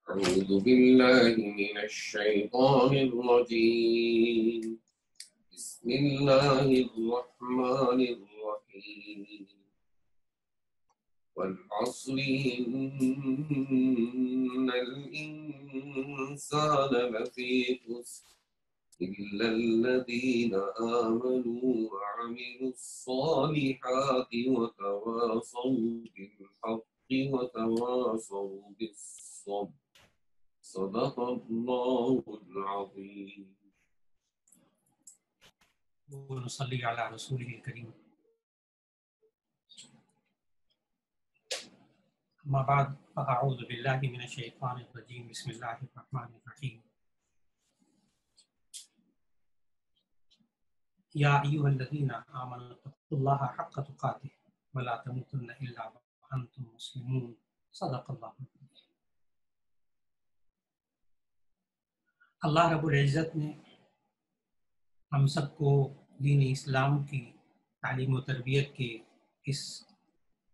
أعوذ بالله من الشيطان الرجيم بسم الله الرحمن الرحيم والعصر إن الإنسان لفي خسر إلا الذين آمنوا وعملوا الصالحات وتواصوا بالحق وتواصوا بالصبر صدق الله العظيم. ونصلي على رسوله الكريم. أما بعد فأعوذ بالله من الشيطان الرجيم. بسم الله الرحمن الرحيم. يا أيها الذين آمنوا اتقوا الله حق تقاته ولا تموتن إلا وأنتم مسلمون. صدق الله. اللہ رب العزت نے ہم سب کو دین اسلام کی تعلیم و تربیت کے اس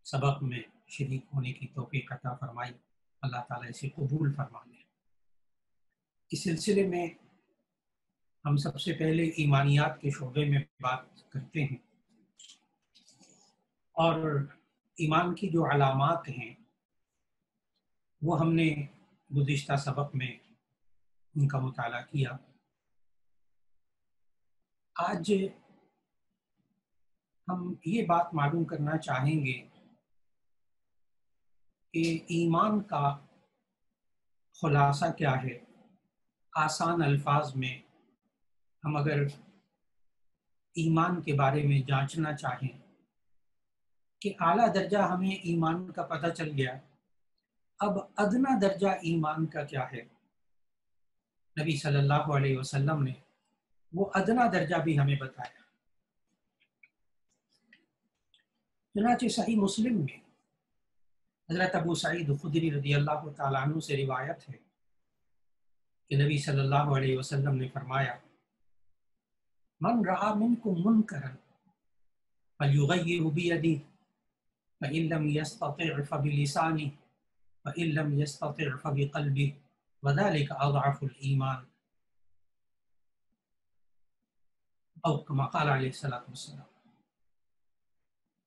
سبق میں شریک ہونے کی توفیق عطا فرمائی. اللہ تعالیٰ اسے قبول فرما لے. اس سلسلے میں ہم سب سے پہلے ایمانیات کے شعبے میں بات کرتے ہیں، اور ایمان کی جو علامات ہیں وہ ہم نے گزشتہ سبق میں ان کا مطالعہ کیا. آج ہم یہ بات معلوم کرنا چاہیں گے کہ ایمان کا خلاصہ کیا ہے. آسان الفاظ میں ہم اگر ایمان کے بارے میں جانچنا چاہیں کہ اعلیٰ درجہ ہمیں ایمان کا پتہ چل گیا، اب ادنا درجہ ایمان کا کیا ہے. نبی صلی اللہ علیہ وسلم نے وہ ادنا درجہ بھی ہمیں بتایا. چنانچہ صحیح مسلم میں حضرت ابو سعید خدری رضی اللہ تعالیٰ عنہ سے روایت ہے کہ نبی صلی اللہ علیہ وسلم نے فرمایا: من رأى منکم منکرا فلیغیرہ بیدہ فإن لم يستطع فبلسانہ فإن لم يستطع فبقلبہ وذلك اضعف الایمان، او کما قال علیہ الصلوۃ والسلام.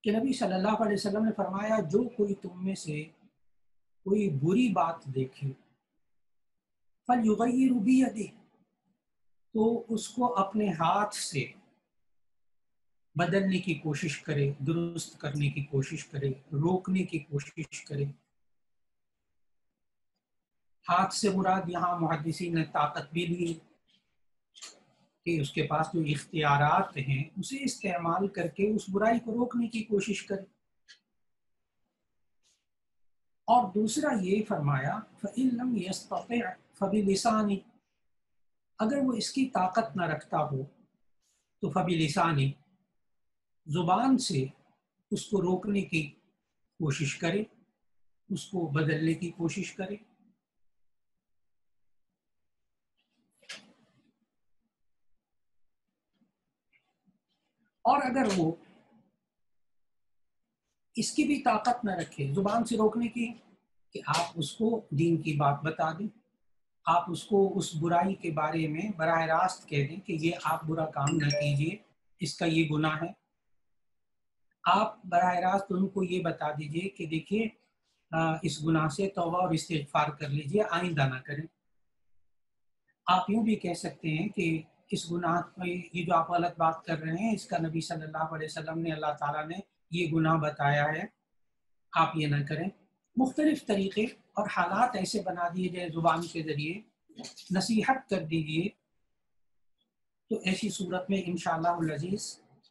کہ نبی صلی اللہ علیہ وسلم نے فرمایا جو کوئی تم میں سے کوئی بری بات دیکھے فَلْيُغَيِّرْ بِيَدِهِ، تو اس کو اپنے ہاتھ سے بدلنے کی کوشش کرے، درست کرنے کی کوشش کرے، روکنے کی کوشش کرے. ہاتھ سے مراد یہاں محدثین نے طاقت بھی لی کہ اس کے پاس جو اختیارات ہیں اسے استعمال کر کے اس برائی کو روکنے کی کوشش کرے. اور دوسرا یہ فرمایا فَإِن لَمْ يَسْتَطِعْ فَبِلِسَانِهِ، اگر وہ اس کی طاقت نہ رکھتا ہو تو فَبِلِسَانِهِ، زبان سے اس کو روکنے کی کوشش کرے، اس کو بدلنے کی کوشش کرے. اور اگر وہ اس کی بھی طاقت نہ رکھے زبان سے روکنے کی کہ آپ اس کو دین کی بات بتا دیں، آپ اس کو اس برائی کے بارے میں براہ راست کہہ دیں کہ یہ آپ برا کام نہ کیجیے، اس کا یہ گناہ ہے. آپ براہ راست ان کو یہ بتا دیجئے کہ دیکھیے اس گناہ سے توبہ اور استغفار کر لیجئے، آئندہ نہ کریں. آپ یوں بھی کہہ سکتے ہیں کہ اس گناہ یہ جو آپ غلط بات کر رہے ہیں اس کا نبی صلی اللہ علیہ وسلم نے، اللہ تعالیٰ نے یہ گناہ بتایا ہے، آپ یہ نہ کریں. مختلف طریقے اور حالات ایسے بنا دیے جائے زبان کے ذریعے، نصیحت کر دیجئے، تو ایسی صورت میں انشاءاللہ العزیز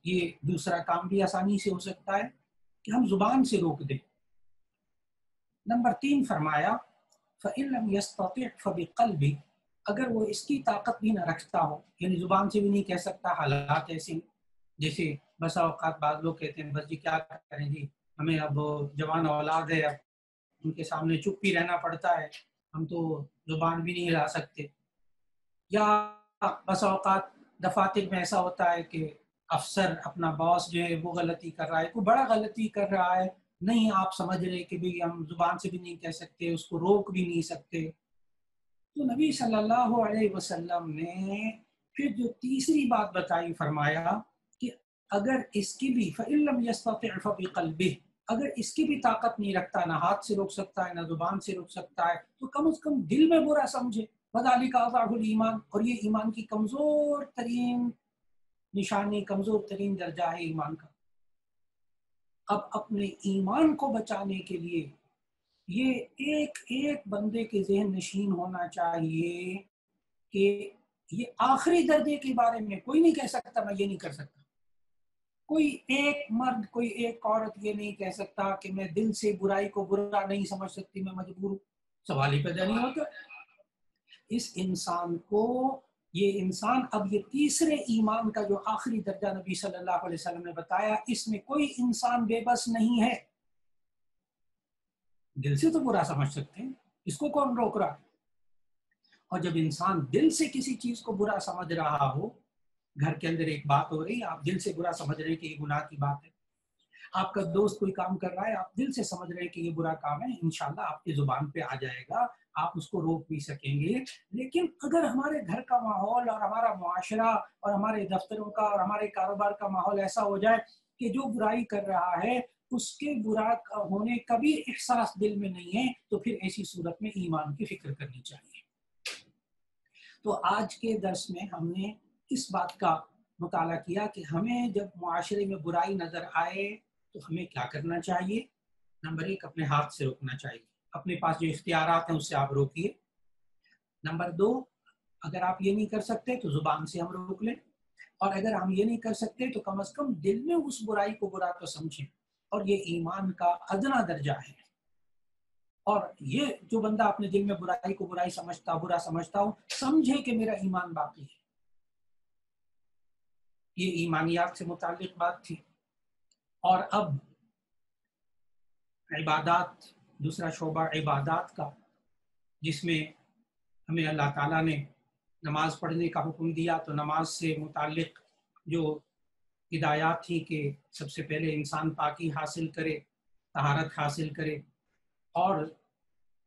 یہ دوسرا کام بھی آسانی سے ہو سکتا ہے کہ ہم زبان سے روک دیں. نمبر 3 فرمایا فَإِن لَمْ يَسْتَطِعْ فَبِقَلْبِهِ، اگر وہ اس کی طاقت بھی نہ رکھتا ہو، یعنی زبان سے بھی نہیں کہہ سکتا، حالات ایسے جیسے بسا اوقات بعض لوگ کہتے ہیں بس جی کیا کریں جی، ہمیں اب جوان اولاد ہے، اب ان کے سامنے چپ ہی رہنا پڑتا ہے، ہم تو زبان بھی نہیں ہلا سکتے. یا بسا اوقات دفاتر میں ایسا ہوتا ہے کہ افسر اپنا باس جو ہے وہ غلطی کر رہا ہے، کوئی بڑا غلطی کر رہا ہے، نہیں آپ سمجھ رہے کہ بھی ہم زبان سے بھی نہیں کہہ سکتے، اس کو روک بھی نہیں سکتے، تو نبی صلی اللہ علیہ وسلم نے پھر جو تیسری بات بتائی، فرمایا کہ اگر اس کی بھی فَإِن لَّمْ يَسْتَطِعْ فَبِقَلْبِهِ، اگر اس کی بھی طاقت نہیں رکھتا، نہ ہاتھ سے روک سکتا ہے نہ زبان سے روک سکتا ہے، تو کم از کم دل میں برا سمجھے۔ وَذَلِكَ أَضْعَفُ الْإِيمَانِ، اور یہ ایمان کی کمزور ترین نشانی، کمزور ترین درجہ ہے ایمان کا۔ اب اپنے ایمان کو بچانے کے لیے یہ ایک ایک بندے کے ذہن نشین ہونا چاہیے کہ یہ آخری درجے کے بارے میں کوئی نہیں کہہ سکتا میں یہ نہیں کر سکتا۔ کوئی ایک مرد، کوئی ایک عورت یہ نہیں کہہ سکتا کہ میں دل سے برائی کو برا نہیں سمجھ سکتی، میں مجبور ہوں۔ سوال ہی پیدا نہیں ہوتا۔ اس انسان کو، یہ انسان اب یہ تیسرے ایمان کا جو آخری درجہ نبی صلی اللہ علیہ وسلم نے بتایا، اس میں کوئی انسان بے بس نہیں ہے۔ دل سے تو برا سمجھ سکتے ہیں، اس کو کون روک رہا ہے؟ اور جب انسان دل سے کسی چیز کو برا سمجھ رہا ہو، گھر کے اندر ایک بات ہو رہی ہے، آپ دل سے برا سمجھ رہے ہیں کہ یہ گناہ کی بات ہے، آپ کا دوست کوئی کام کر رہا ہے، آپ دل سے سمجھ رہے ہیں کہ یہ برا کام ہے، انشاءاللہ آپ کی زبان پہ آ جائے گا، آپ اس کو روک بھی سکیں گے۔ لیکن اگر ہمارے گھر کا ماحول اور ہمارا معاشرہ اور ہمارے دفتروں کا اور ہمارے کاروبار کا ماحول ایسا ہو جائے کہ جو برائی کر رہا ہے اس کے برا ہونے کا بھی احساس دل میں نہیں ہے، تو پھر ایسی صورت میں ایمان کی فکر کرنی چاہیے۔ تو آج کے درس میں ہم نے اس بات کا مطالعہ کیا کہ ہمیں جب معاشرے میں برائی نظر آئے تو ہمیں کیا کرنا چاہیے۔ نمبر ایک، اپنے ہاتھ سے روکنا چاہیے، اپنے پاس جو اختیارات ہیں اس سے آپ روکیے۔ نمبر دو، اگر آپ یہ نہیں کر سکتے تو زبان سے ہم روک لیں، اور اگر ہم یہ نہیں کر سکتے تو کم از کم دل میں اس برائی کو برا تو سمجھیں، اور یہ ایمان کا ادنا درجہ ہے۔ اور یہ جو بندہ اپنے دل میں برائی کو برا سمجھتا ہو، سمجھے کہ میرا ایمان باقی ہے۔ یہ ایمانیات سے متعلق بات تھی۔ اور اب عبادات، دوسرا شعبہ عبادات کا، جس میں ہمیں اللہ تعالیٰ نے نماز پڑھنے کا حکم دیا، تو نماز سے متعلق جو ہدایات تھی کہ سب سے پہلے انسان پاکی حاصل کرے، طہارت حاصل کرے، اور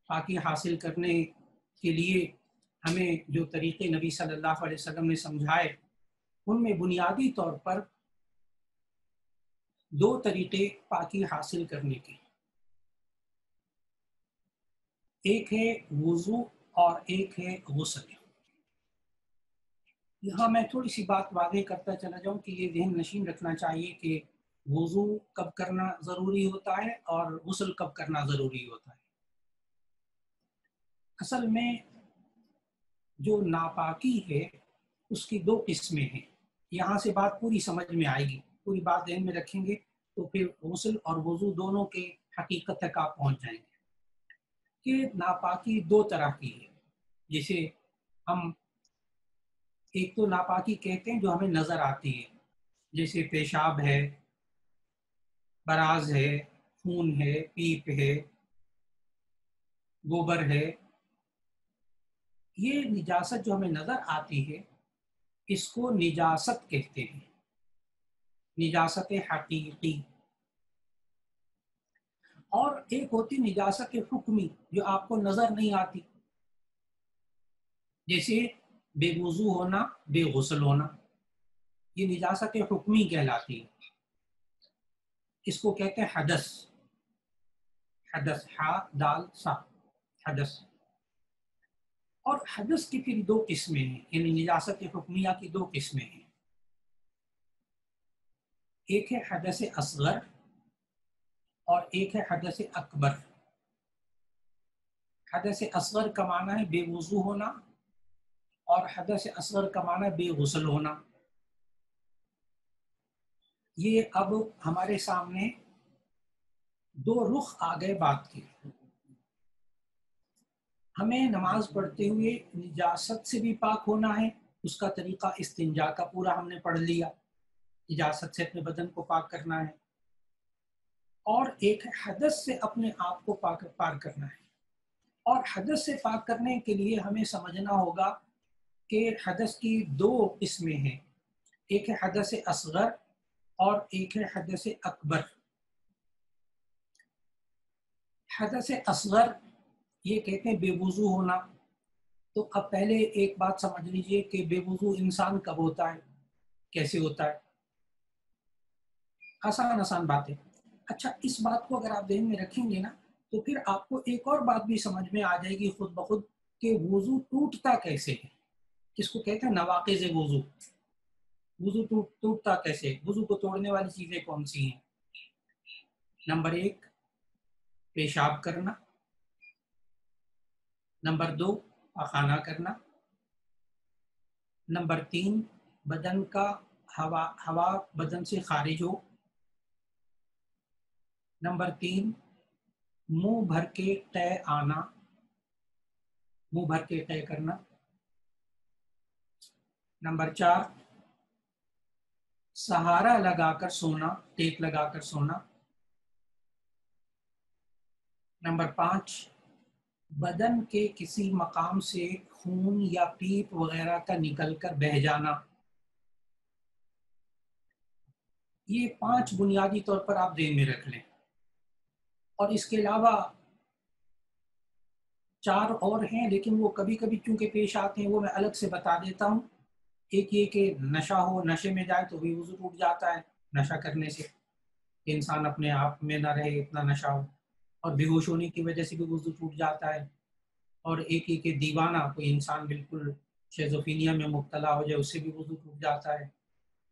پاکی حاصل کرنے کے لیے ہمیں جو طریقے نبی صلی اللہ علیہ وسلم نے سمجھائے، ان میں بنیادی طور پر دو طریقے پاکی حاصل کرنے کے، ایک ہے وضو اور ایک ہے غسل۔ یہاں میں تھوڑی سی بات واضح کرتا چلا جاؤں کہ یہ ذہن نشین رکھنا چاہیے کہ وضو کب کرنا ضروری ہوتا ہے اور غسل کب کرنا ضروری ہوتا ہے۔ اصل میں جو ناپاکی ہے اس کی دو قسمیں ہیں۔ یہاں سے بات پوری سمجھ میں آئے گی، پوری بات ذہن میں رکھیں گے تو پھر غسل اور وضو دونوں کے حقیقت تک آپ پہنچ جائیں گے کہ ناپاکی دو طرح کی ہے۔ جیسے ہم ایک تو ناپاکی کہتے ہیں جو ہمیں نظر آتی ہے، جیسے پیشاب ہے، براز ہے، خون ہے، پیپ ہے، گوبر ہے۔ یہ نجاست جو ہمیں نظر آتی ہے اس کو نجاست کہتے ہیں، نجاست حقیقی۔ اور ایک ہوتی نجاست حکمی جو آپ کو نظر نہیں آتی، جیسے بے وضو ہونا، بے غسل ہونا، یہ نجاست حکمی کہلاتی ہے۔ اس کو کہتے ہیں حدث، حدث، ہا دال سا، حدث۔ اور حدث کی پھر دو قسمیں ہیں، یعنی نجاست حکمیہ کی دو قسمیں ہیں۔ ایک ہے حدث اصغر اور ایک ہے حدث اکبر۔ حدث اصغر کا معنی ہے بے وضو ہونا، اور حدث اصغر کا معنی ہے بے غسل ہونا۔ یہ اب ہمارے سامنے دو رخ آ گئے بات کے۔ ہمیں نماز پڑھتے ہوئے نجاست سے بھی پاک ہونا ہے، اس کا طریقہ استنجا کا پورا ہم نے پڑھ لیا، نجاست سے اپنے بدن کو پاک کرنا ہے، اور ایک حدث سے اپنے آپ کو پاک کرنا ہے۔ اور حدث سے پاک کرنے کے لیے ہمیں سمجھنا ہوگا کہ حدث کی دو قسمیں ہیں، ایک ہے حدث اصغر اور ایک ہے حدث اکبر۔ حدث اصغر یہ کہتے ہیں بے وضو ہونا، تو اب پہلے ایک بات سمجھ لیجئے کہ بے وضو انسان کب ہوتا ہے، کیسے ہوتا ہے، آسان آسان باتیں. اچھا اس بات کو اگر آپ ذہن میں رکھیں گے نا تو پھر آپ کو ایک اور بات بھی سمجھ میں آ جائے گی خود بخود کہ وضو ٹوٹتا کیسے ہے، کس کو کہتے ہیں نواقض وضو. وضو ٹوٹتا کیسے، وضو کو توڑنے والی چیزیں کون سی ہیں؟ نمبر 1 پیشاب کرنا، نمبر 2 پخانہ کرنا، نمبر 3 بدن کا ہوا بدن سے خارج ہو، نمبر 3 منہ بھر کے قے آنا، منہ بھر کے قے کرنا، نمبر 4 سہارا لگا کر سونا، ٹیک لگا کر سونا، نمبر 5 بدن کے کسی مقام سے خون یا پیپ وغیرہ کا نکل کر بہہ جانا. یہ 5 بنیادی طور پر آپ ذہن میں رکھ لیں. اور اس کے علاوہ 4 اور ہیں لیکن وہ کبھی کبھی چونکہ پیش آتے ہیں وہ میں الگ سے بتا دیتا ہوں. ایک یہ کہ نشہ ہو، نشے میں جائے تو بھی وضو ٹوٹ جاتا ہے نشہ کرنے سے، کہ انسان اپنے آپ میں نہ رہے اتنا نشہ ہو، اور بے ہوش ہونے کی وجہ سے بھی وضو ٹوٹ جاتا ہے. اور ایک یہ کہ دیوانہ کوئی انسان بالکل شیزوفینیا میں مبتلا ہو جائے اس سے بھی وضو ٹوٹ جاتا ہے.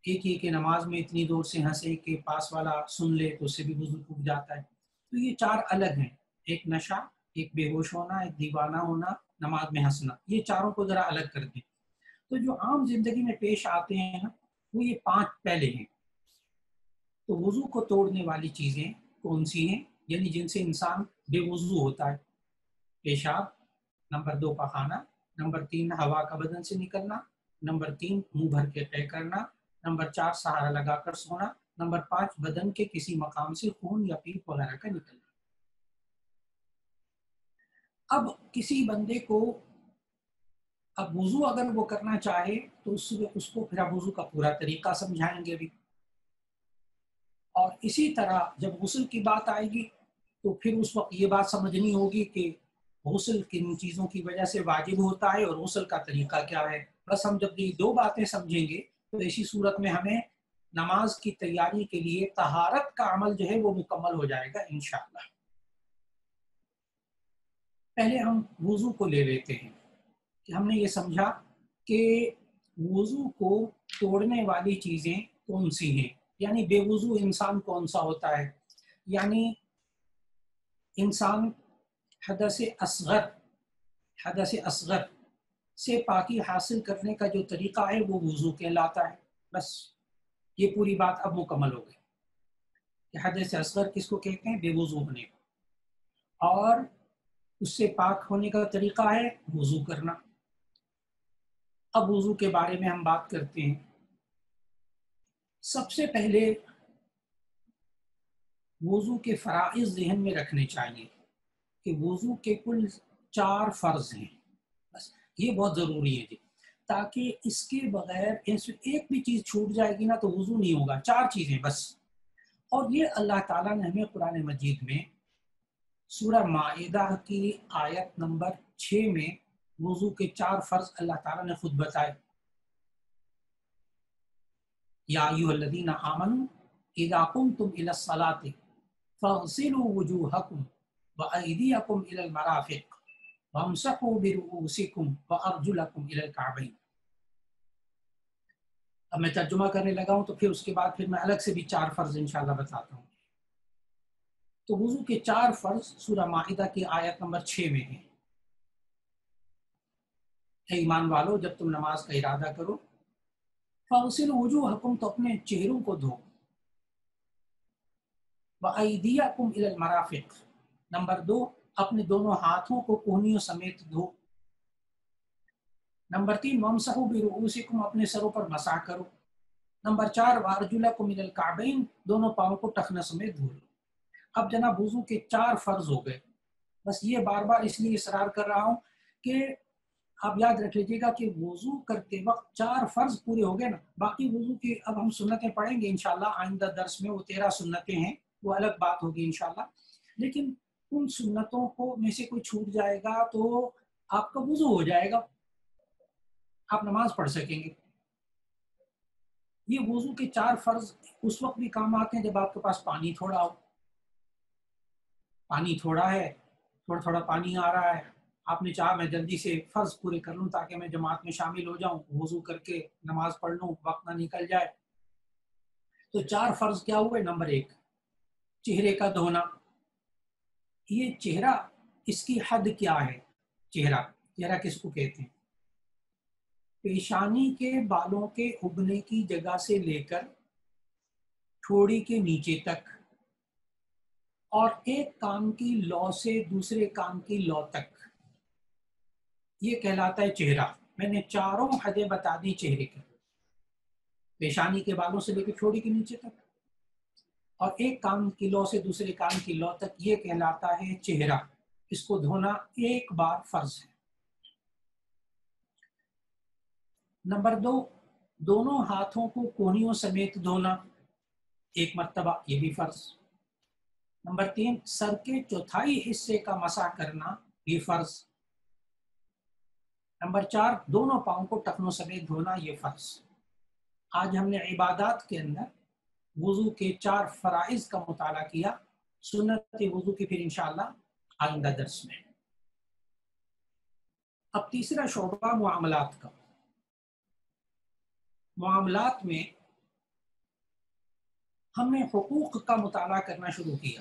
ایک یہ کہ نماز میں اتنی زور سے ہنسے کہ پاس والا سن لے تو اس سے بھی وضو ٹوٹ جاتا ہے. تو یہ 4 الگ ہیں، ایک نشہ، ایک بے ہوش ہونا، ایک دیوانہ ہونا، نماز میں ہنسنا. یہ چاروں کو ذرا الگ کر دیں. تو جو عام زندگی میں پیش آتے ہیں نا وہ یہ 5 پہلے ہیں. تو وضو کو توڑنے والی چیزیں کون سی ہیں، یعنی جن سے انسان بے وضو ہوتا ہے؟ پیشاب، نمبر 2 پخانہ، نمبر 3 ہوا کا بدن سے نکلنا، نمبر 3 منہ بھر کے قے کرنا، نمبر 4 سہارا لگا کر سونا، نمبر 5 بدن کے کسی مقام سے خون یا پیپ وغیرہ کا نکلنا. اب کسی بندے کو اب وضو اگر وہ کرنا چاہے تو اس کو پھر وضو کا پورا طریقہ سمجھائیں گے بھی. اور اسی طرح جب غسل کی بات آئے گی تو پھر اس وقت یہ بات سمجھنی ہوگی کہ غسل کن چیزوں کی وجہ سے واجب ہوتا ہے اور غسل کا طریقہ کیا ہے. بس ہم جب یہ 2 باتیں سمجھیں گے تو اسی صورت میں ہمیں نماز کی تیاری کے لیے طہارت کا عمل جو ہے وہ مکمل ہو جائے گا انشاءاللہ. پہلے ہم وضو کو لے لیتے ہیں کہ ہم نے یہ سمجھا کہ وضو کو توڑنے والی چیزیں کون سی ہیں، یعنی بے وضو انسان کون سا ہوتا ہے. یعنی انسان حدث اصغر سے پاکی حاصل کرنے کا جو طریقہ ہے وہ وضو کہلاتا ہے. بس یہ پوری بات اب مکمل ہو گئی کہ حدث اصغر کس کو کہتے ہیں، بے وضو ہونے کو، اور اس سے پاک ہونے کا طریقہ ہے وضو کرنا. اب وضو کے بارے میں ہم بات کرتے ہیں. سب سے پہلے وضو کے فرائض ذہن میں رکھنے چاہیے کہ وضو کے کل 4 فرض ہیں. بس یہ بہت ضروری ہے جی، تاکہ اس کے بغیر ایک بھی چیز چھوٹ جائے گی نا تو وضو نہیں ہوگا. 4 چیزیں بس. اور یہ اللہ تعالیٰ نے ہمیں قرآن مجید میں سورہ مائدہ کی آیت نمبر 6 میں وضو کے 4 فرض اللہ تعالیٰ نے خود بتائے. یا ایھا الذین آمنوا اذا قمتم الی الصلاۃ فاغسلوا وجوہکم وایدیکم الی المرافق وامسحوا برؤوسکم وارجلکم الی الکعبین. اب میں ترجمہ کرنے لگا ہوں تو پھر اس کے بعد پھر میں الگ سے بھی 4 فرض انشاءاللہ بتاتا ہوں. تو وضو کے 4 فرض سورہ مائدہ کی آیت نمبر 6 میں ہیں. اے ایمان والو جب تم نماز کا ارادہ کرو فاغسلوا وجوہکم تو اپنے چہروں کو دھو، وایدیکم الی المرافق نمبر 2 اپنے دونوں ہاتھوں کو کوہنیوں سمیت دھو، نمبر 3 وامسحوا برؤوسکم اپنے سروں پر مسح کرو، نمبر 4 وارجلکم الی الکعبین دونوں پاؤں کو ٹخنوں سمیت دھو لو. اب جناب وضو کے 4 فرض ہو گئے. بس یہ بار بار اس لیے اصرار کر رہا ہوں کہ آپ یاد رکھ لیجیے گا کہ وضو کرتے وقت 4 فرض پورے ہو گئے نا. باقی وضو کی اب ہم سنتیں پڑھیں گے انشاءاللہ آئندہ درس میں، وہ 13 سنتیں ہیں، وہ الگ بات ہوگی انشاءاللہ. لیکن ان سنتوں کو میں سے کوئی چھوٹ جائے گا تو آپ کا وضو ہو جائے گا، آپ نماز پڑھ سکیں گے۔ یہ وضو کے 4 فرض اس وقت بھی کام آتے ہیں جب آپ کے پاس پانی تھوڑا ہو۔ پانی تھوڑا ہے، تھوڑا تھوڑا پانی آ رہا ہے، آپ نے چاہا میں جلدی سے فرض پورے کر لوں تاکہ میں جماعت میں شامل ہو جاؤں، وضو کر کے نماز پڑھ لوں، وقت نہ نکل جائے۔ تو 4 فرض کیا ہوئے؟ نمبر 1 چہرے کا دھونا۔ یہ چہرہ، اس کی حد کیا ہے؟ چہرہ کس کو کہتے ہیں؟ پیشانی کے بالوں کے اگنے کی جگہ سے لے کر ٹھوڑی کے نیچے تک، اور ایک کان کی لو سے دوسرے کان کی لو تک، یہ کہلاتا ہے چہرہ۔ میں نے 4 حدیں بتا دی چہرے کی، پیشانی کے بالوں سے لے کے ٹھوڑی کے نیچے تک، اور ایک کان کی لو سے دوسرے کان کی لو تک، یہ کہلاتا ہے چہرہ۔ اس کو دھونا 1 بار فرض ہے۔ نمبر 2 دونوں ہاتھوں کو کونیوں سمیت دھونا 1 مرتبہ، یہ بھی فرض۔ نمبر 3 سر کے چوتھائی حصے کا مسح کرنا، یہ فرض۔ نمبر 4 دونوں پاؤں کو ٹخنوں سمیت دھونا، یہ فرض۔ آج ہم نے عبادات کے اندر وضو کے 4 فرائض کا مطالعہ کیا، سنت وضو کی پھر انشاءاللہ آئندہ درس میں۔ اب تیسرا شعبہ معاملات کا۔ معاملات میں ہم نے حقوق کا مطالعہ کرنا شروع کیا،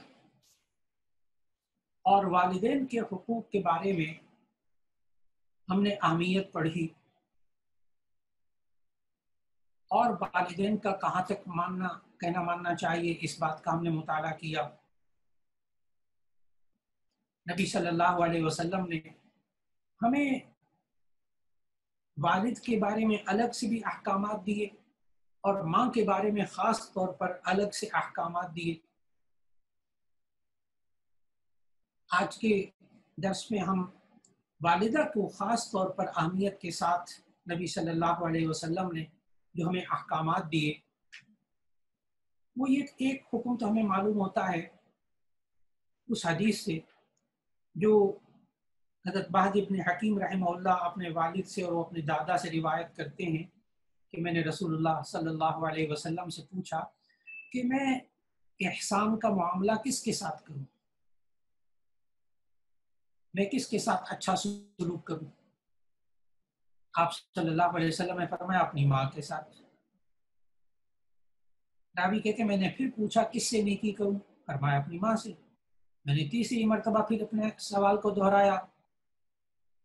اور والدین کے حقوق کے بارے میں ہم نے اہمیت پڑھی، اور والدین کا کہاں تک کہنا ماننا چاہیے، اس بات کا ہم نے مطالعہ کیا۔ نبی صلی اللہ علیہ وسلم نے ہمیں والد کے بارے میں الگ سے بھی احکامات دیے، اور ماں کے بارے میں خاص طور پر الگ سے احکامات دیے۔ آج کے درس میں ہم والدہ کو خاص طور پر اہمیت کے ساتھ نبی صلی اللہ علیہ وسلم نے جو ہمیں احکامات دیے، وہ یہ ایک حکم تو ہمیں معلوم ہوتا ہے اس حدیث سے جو حضرت بہز ابن حکیم رحمہ اللہ اپنے والد سے اور اپنے دادا سے روایت کرتے ہیں کہ میں نے رسول اللہ صلی اللہ علیہ وسلم سے پوچھا کہ میں احسان کا معاملہ کس کے ساتھ کروں، میں کس کے ساتھ اچھا سلوک کروں؟ آپ صلی اللہ علیہ وسلم نے فرمایا اپنی ماں کے ساتھ۔ راوی کہتے میں نے پھر پوچھا کس سے نیکی کروں؟ فرمایا اپنی ماں سے۔ میں نے تیسری مرتبہ پھر اپنے سوال کو دہرایا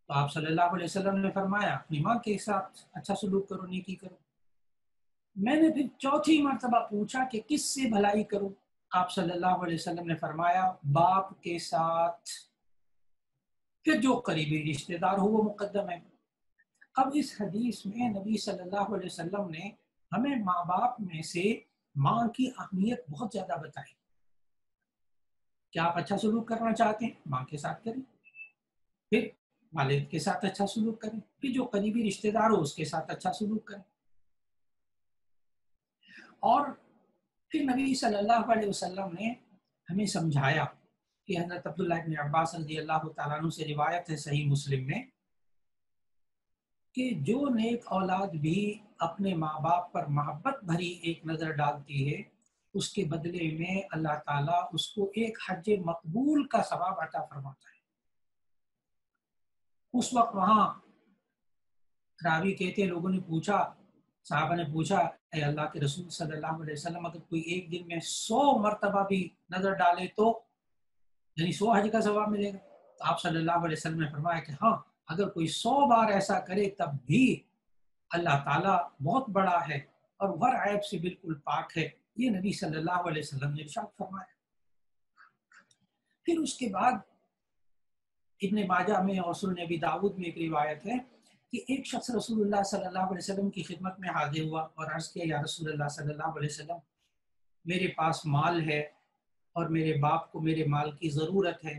تو آپ صلی اللہ علیہ وسلم نے فرمایا اپنی ماں کے ساتھ اچھا سلوک کرو، نیکی کرو۔ میں نے پھر چوتھی مرتبہ پوچھا کہ کس سے بھلائی کروں؟ آپ صلی اللہ علیہ وسلم نے فرمایا باپ کے ساتھ، پھر جو قریبی رشتہ دار ہو وہ مقدم ہے۔ اب اس حدیث میں نبی صلی اللہ علیہ وسلم نے ہمیں ماں باپ میں سے ماں کی اہمیت بہت زیادہ بتائی۔ کیا آپ اچھا سلوک کرنا چاہتے ہیں؟ ماں کے ساتھ کریں، پھر والد کے ساتھ اچھا سلوک کریں، پھر جو قریبی رشتہ دار ہو اس کے ساتھ اچھا سلوک کریں۔ اور پھر نبی صلی اللہ علیہ وسلم نے ہمیں سمجھایا کہ حضرت عبداللہ ابن عباس رضی اللہ تعالیٰ عنہ سے روایت ہے صحیح مسلم میں کہ جو نیک اولاد بھی اپنے ماں باپ پر محبت بھری ایک نظر ڈالتی ہے، اس کے بدلے میں اللہ تعالیٰ اس کو ایک حج مقبول کا ثواب عطا فرماتا ہے۔ اس وقت وہاں راوی کہتے لوگوں نے پوچھا، صحابہ نے پوچھا اے اللہ کے رسول صلی اللہ علیہ وسلم اگر کوئی ایک دن میں 100 مرتبہ بھی نظر ڈالے تو یعنی 100 حج کا ثواب ملے گا؟ تو آپ صلی اللہ علیہ وسلم نے فرمایا کہ ہاں، اگر کوئی 100 بار ایسا کرے تب بھی اللہ تعالیٰ بہت بڑا ہے اور ہر عیب سے بالکل پاک ہے، یہ نبی صلی اللہ علیہ وسلم نے ارشاد فرمایا۔ پھر اس کے بعد ابن ماجہ میں اور سنن ابی داؤد میں ایک روایت ہے کہ ایک شخص رسول اللہ صلی اللہ علیہ وسلم کی خدمت میں حاضر ہوا اور عرض کیا یا رسول اللہ صلی اللہ علیہ وسلم میرے پاس مال ہے اور میرے باپ کو میرے مال کی ضرورت ہے۔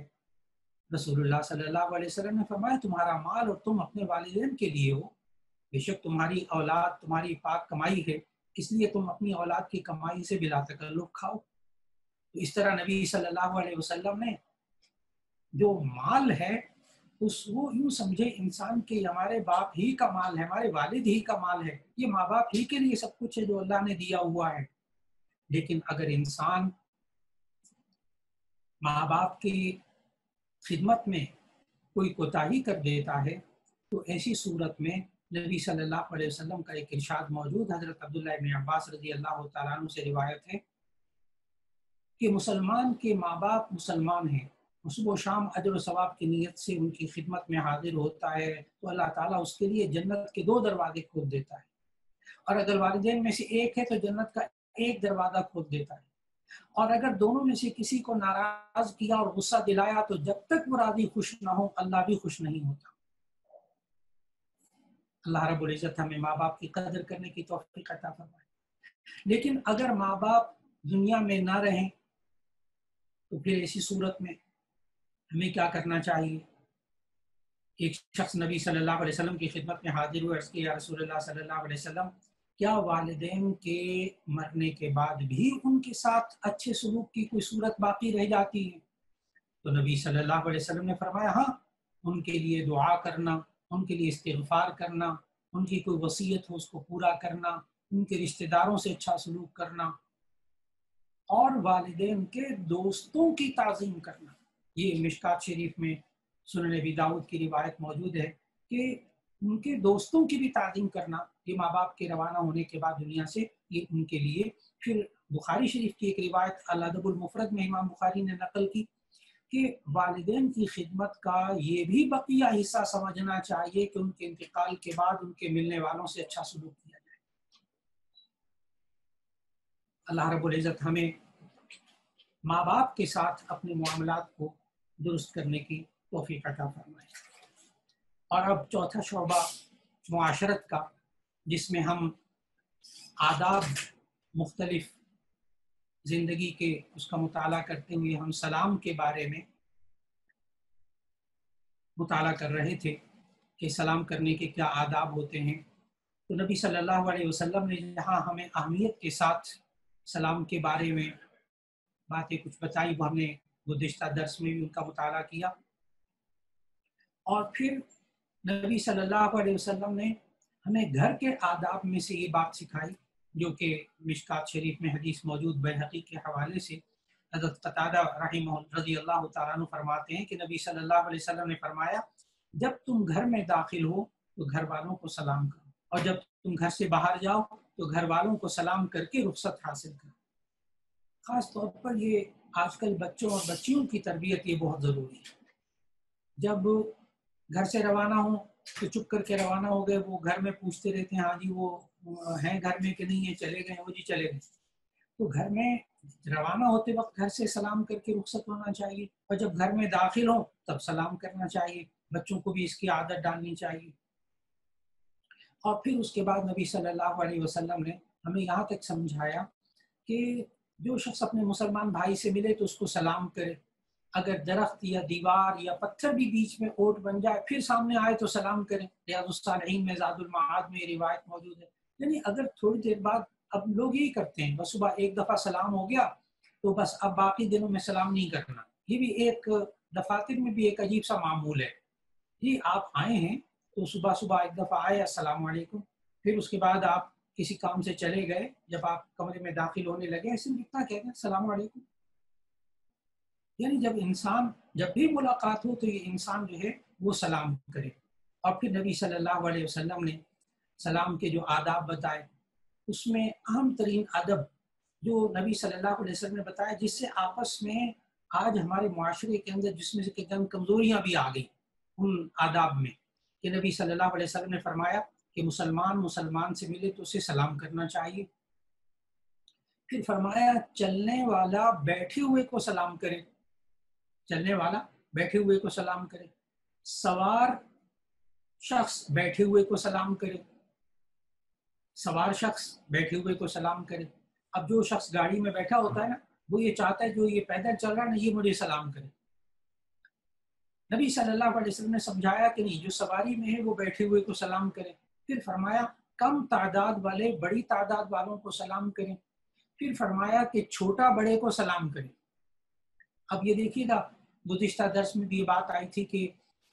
رسول اللہ صلی اللہ علیہ وسلم نے فرمایا تمہارا مال اور تم اپنے والدین کے لیے ہو، بے شک تمہاری اولاد تمہاری پاک کمائی ہے، اس لیے تم اپنی اولاد کی کمائی سے بلا تکلف کھاؤ۔ تو اس طرح نبی صلی اللہ علیہ وسلم نے جو مال ہے وہ یوں سمجھے انسان کے ہمارے باپ ہی کا مال ہے، ہمارے والد ہی کا مال ہے، یہ ماں باپ ہی کے لیے سب کچھ ہے جو اللہ نے دیا ہوا ہے۔ لیکن اگر انسان ماں باپ کی خدمت میں کوئی کوتاہی کر دیتا ہے تو ایسی صورت میں نبی صلی اللہ علیہ وسلم کا ایک ارشاد موجود، حضرت عبداللہ ابن عباس رضی اللہ تعالیٰ عنہ سے روایت ہے کہ مسلمان کے ماں باپ مسلمان ہیں، صبح و شام اجر و ثواب کی نیت سے ان کی خدمت میں حاضر ہوتا ہے تو اللہ تعالیٰ اس کے لیے جنت کے 2 دروازے کھول دیتا ہے، اور اگر والدین میں سے ایک ہے تو جنت کا 1 دروازہ کھول دیتا ہے، اور اگر دونوں میں سے کسی کو ناراض کیا اور غصہ دلایا تو جب تک وہ راضی خوش نہ ہو اللہ بھی خوش نہیں ہوتا۔ اللہ رب العزت ہمیں ماں باپ کی قدر کرنے کی توفیق عطا فرمائے۔ لیکن اگر ماں باپ دنیا میں نہ رہیں تو پھر ایسی صورت میں ہمیں کیا کرنا چاہیے؟ ایک شخص نبی صلی اللہ علیہ وسلم کی خدمت میں حاضر ہوئے، عرض کیا یا رسول اللہ صلی اللہ علیہ وسلم، کیا والدین کے مرنے کے بعد بھی ان کے ساتھ اچھے سلوک کی کوئی صورت باقی رہ جاتی ہے؟ تو نبی صلی اللہ علیہ وسلم نے فرمایا ہاں، ان کے لیے دعا کرنا، ان کے لیے استغفار کرنا، ان کی کوئی وصیت ہو اس کو پورا کرنا، ان کے رشتہ داروں سے اچھا سلوک کرنا، اور والدین کے دوستوں کی تعظیم کرنا۔ یہ مشکات شریف میں سنن ابی داؤد کی روایت موجود ہے کہ ان کے دوستوں کی بھی تعظیم کرنا، یہ ماں باپ کے روانہ ہونے کے بعد دنیا سے، یہ ان کے لیے۔ پھر بخاری شریف کی ایک روایت الادب المفرد میں امام بخاری نے نقل کی کہ والدین کی خدمت کا یہ بھی بقیہ حصہ سمجھنا چاہیے کہ ان کے انتقال کے بعد ان کے ملنے والوں سے اچھا سلوک کیا جائے۔ اللہ رب العزت ہمیں ماں باپ کے ساتھ اپنے معاملات کو درست کرنے کی توفیق عطا فرمائے۔ اور اب چوتھا شعبہ معاشرت کا، جس میں ہم آداب مختلف زندگی کے اس کا مطالعہ کرتے ہوئے ہم سلام کے بارے میں مطالعہ کر رہے تھے کہ سلام کرنے کے کیا آداب ہوتے ہیں۔ تو نبی صلی اللہ علیہ وسلم نے جہاں ہمیں اہمیت کے ساتھ سلام کے بارے میں باتیں کچھ بتائی، وہ ہم نے گزشتہ درس میں بھی ان کا مطالعہ کیا، اور پھر نبی صلی اللہ علیہ وسلم نے ہمیں گھر کے آداب میں سے یہ بات سکھائی جو کہ مشکات شریف میں حدیث موجود بیہقی کے حوالے سے حضرت قتادہ رحمہ رضی اللہ تعالیٰ عنہ فرماتے ہیں کہ نبی صلی اللہ علیہ وسلم نے فرمایا جب تم گھر میں داخل ہو تو گھر والوں کو سلام کرو، اور جب تم گھر سے باہر جاؤ تو گھر والوں کو سلام کر کے رخصت حاصل کرو۔ خاص طور پر یہ آج کل بچوں اور بچیوں کی تربیت یہ بہت ضروری ہے۔ جب گھر سے روانہ ہوں تو چپ کر کے روانہ ہو گئے، وہ گھر میں پوچھتے رہتے ہیں ہاں جی وہ ہیں گھر میں کہ نہیں ہے، چلے گئے، وہ جی چلے گئے۔ تو گھر میں روانہ ہوتے وقت گھر سے سلام کر کے رخصت ہونا چاہیے، اور جب گھر میں داخل ہو تب سلام کرنا چاہیے۔ بچوں کو بھی اس کی عادت ڈالنی چاہیے۔ اور پھر اس کے بعد نبی صلی اللہ علیہ وسلم نے ہمیں یہاں تک سمجھایا کہ جو شخص اپنے مسلمان بھائی سے ملے تو اس کو سلام کرے، اگر درخت یا دیوار یا پتھر بھی بیچ میں اوٹ بن جائے پھر سامنے آئے تو سلام کریں۔ ریاض الصالحین میں زاد المعاد میں روایت موجود ہے۔ یعنی اگر تھوڑی دیر بعد، اب لوگ یہی کرتے ہیں، بس صبح ایک دفعہ سلام ہو گیا تو بس اب باقی دنوں میں سلام نہیں کرنا۔ یہ بھی ایک دفاتر میں بھی ایک عجیب سا معمول ہے۔ جی آپ آئے ہیں تو صبح صبح ایک دفعہ آئے السلام علیکم، پھر اس کے بعد آپ کسی کام سے چلے گئے، جب آپ کمرے میں داخل ہونے لگے ایسے اتنا کہتے ہیں السلام علیکم۔ یعنی جب بھی ملاقات ہو تو یہ انسان جو ہے وہ سلام کرے۔ اور پھر نبی صلی اللہ علیہ وسلم نے سلام کے جو آداب بتائے، اس میں اہم ترین ادب جو نبی صلی اللہ علیہ وسلم نے بتایا، جس سے آپس میں آج ہمارے معاشرے کے اندر جس میں سے کہ کمزوریاں بھی آ گئی ان آداب میں، کہ نبی صلی اللہ علیہ وسلم نے فرمایا کہ مسلمان سے ملے تو اسے سلام کرنا چاہیے۔ پھر فرمایا چلنے والا بیٹھے ہوئے کو سلام کرے، چلنے والا بیٹھے ہوئے کو سلام کرے، سوار شخص بیٹھے ہوئے کو سلام کرے، سوار شخص بیٹھے ہوئے کو سلام کرے۔ اب جو شخص گاڑی میں بیٹھا ہوتا ہے نا، وہ یہ چاہتا ہے جو یہ پیدل چل رہا ہے نا یہ مجھے سلام کرے۔ نبی صلی اللہ علیہ وسلم نے سمجھایا کہ نہیں، جو سواری میں ہے وہ بیٹھے ہوئے کو سلام کرے۔ پھر فرمایا کم تعداد والے بڑی تعداد والوں کو سلام کریں۔ پھر فرمایا کہ چھوٹا بڑے کو سلام کرے۔ اب یہ دیکھیے گا، گزشتہ درس میں بھی یہ بات آئی تھی کہ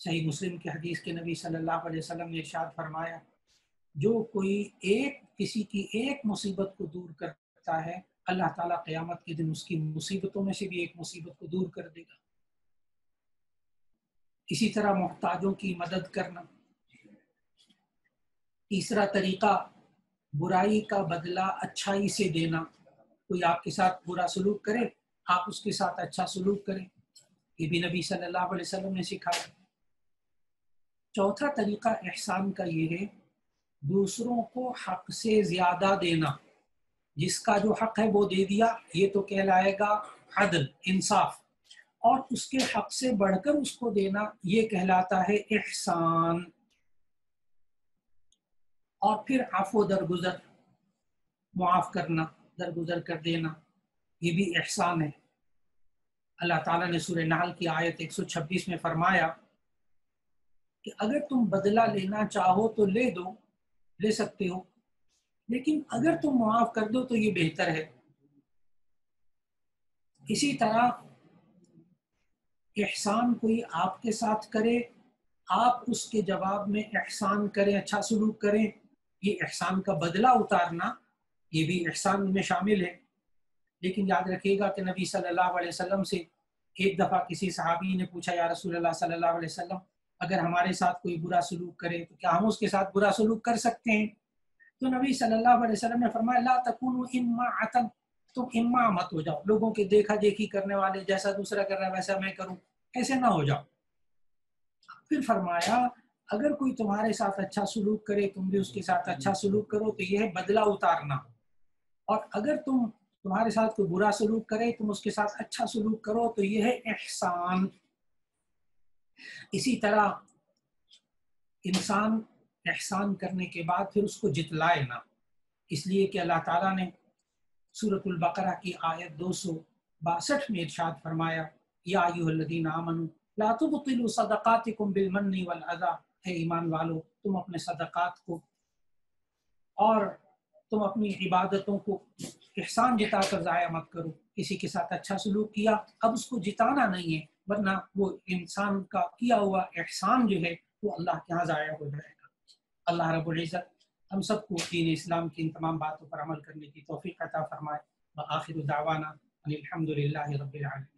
صحیح مسلم کی حدیث کے نبی صلی اللہ علیہ وسلم نے ارشاد فرمایا جو کوئی کسی کی ایک مصیبت کو دور کرتا ہے اللہ تعالیٰ قیامت کے دن اس کی مصیبتوں میں سے بھی ایک مصیبت کو دور کر دے گا۔ اسی طرح محتاجوں کی مدد کرنا۔ تیسرا طریقہ برائی کا بدلہ اچھائی سے دینا۔ کوئی آپ کے ساتھ برا سلوک کرے آپ اس کے ساتھ اچھا سلوک کریں، یہ بھی نبی صلی اللہ علیہ وسلم نے سکھایا۔ چوتھا طریقہ احسان کا یہ ہے دوسروں کو حق سے زیادہ دینا، جس کا جو حق ہے وہ دے دیا، یہ تو کہلائے گا عدل، انصاف، اور اس کے حق سے بڑھ کر اس کو دینا یہ کہلاتا ہے احسان۔ اور پھر عفو درگزر، معاف کرنا، درگزر کر دینا، یہ بھی احسان ہے۔ اللہ تعالیٰ نے سورہ نحل کی آیت 126 میں فرمایا کہ اگر تم بدلہ لینا چاہو تو لے سکتے ہو، لیکن اگر تم معاف کر دو تو یہ بہتر ہے۔ اسی طرح احسان کوئی آپ کے ساتھ کرے، آپ اس کے جواب میں احسان کریں، اچھا سلوک کریں، یہ احسان کا بدلہ اتارنا یہ بھی احسان میں شامل ہے۔ لیکن یاد رکھیے گا کہ نبی صلی اللہ علیہ وسلم سے ایک دفعہ کسی صحابی نے پوچھا یا رسول اللہ صلی اللہ علیہ وسلم اگر ہمارے ساتھ کوئی برا سلوک کرے تو کیا ہم اس کے ساتھ برا سلوک کر سکتے ہیں؟ تو نبی صلی اللہ علیہ وسلم نے فرمایا لا تکونوا امعۃ، تم اماں مت ہو جاؤ، لوگوں کے دیکھا دیکھی کرنے والے، جیسا دوسرا کر رہا ہے ویسا میں کروں، ایسے نہ ہو جاؤ۔ پھر فرمایا اگر کوئی تمہارے ساتھ اچھا سلوک کرے تم بھی اس کے ساتھ اچھا سلوک کرو تو یہ ہے بدلہ اتارنا، اور اگر تمہارے ساتھ کوئی برا سلوک کرے تم اس کے ساتھ اچھا سلوک کرو تو یہ ہے احسان۔ اسی طرح انسان احسان کرنے کے بعد پھر اس کو جتلائے نہ، اس لیے کہ اللہ تعالیٰ نے سورۃ البقرہ کی آیت 262 میں ارشاد فرمایا یا ایھا الذین آمنوا لا تبطلوا صدقاتکم بالمن والأذی، اے ایمان والو تم اپنے صدقات کو اور تم اپنی عبادتوں کو احسان جتا کر ضائع مت کرو۔ کسی کے ساتھ اچھا سلوک کیا اب اس کو جتانا نہیں ہے، ورنہ وہ انسان کا کیا ہوا احسان جو ہے وہ اللہ کے ہاں ضائع ہو جائے گا۔ اللہ رب العزت ہم سب کو دین اسلام کی ان تمام باتوں پر عمل کرنے کی توفیق عطا فرمائے۔ وآخر دعوانا ان الحمد للہ رب العالمین۔